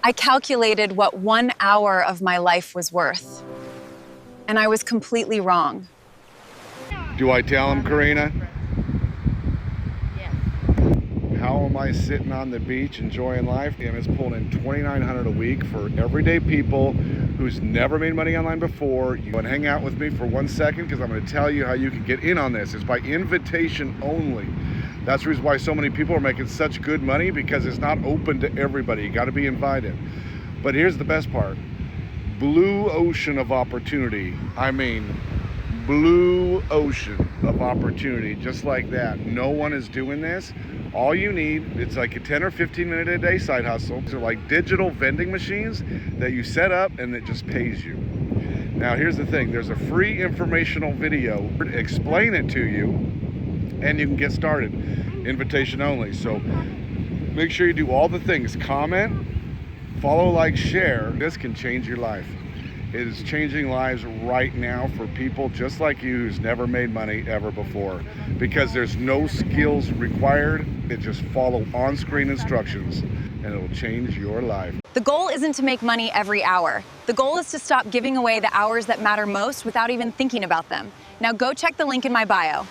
I calculated what 1 hour of my life was worth, and I was completely wrong. Do I tell him, Karina? Yes. How am I sitting on the beach enjoying life? And it's pulling in $2,900 a week for everyday people who's never made money online before. You want to hang out with me for 1 second because I'm going to tell you how you can get in on this. It's by invitation only. That's the reason why so many people are making such good money, because it's not open to everybody. You got to be invited. But here's the best part. Blue ocean of opportunity. I mean, blue ocean of opportunity, just like that. No one is doing this. All you need, it's like a 10 or 15 minute a day side hustle. They're like digital vending machines that you set up and it just pays you. Now here's the thing, there's a free informational video to explain it to you, and you can get started. Invitation only. So make sure you do all the things. Comment, follow, like, share. This can change your life. It is changing lives right now for people just like you who's never made money ever before, because there's no skills required. It just follow on-screen instructions and it'll change your life. The goal isn't to make money every hour. The goal is to stop giving away the hours that matter most without even thinking about them. Now go check the link in my bio.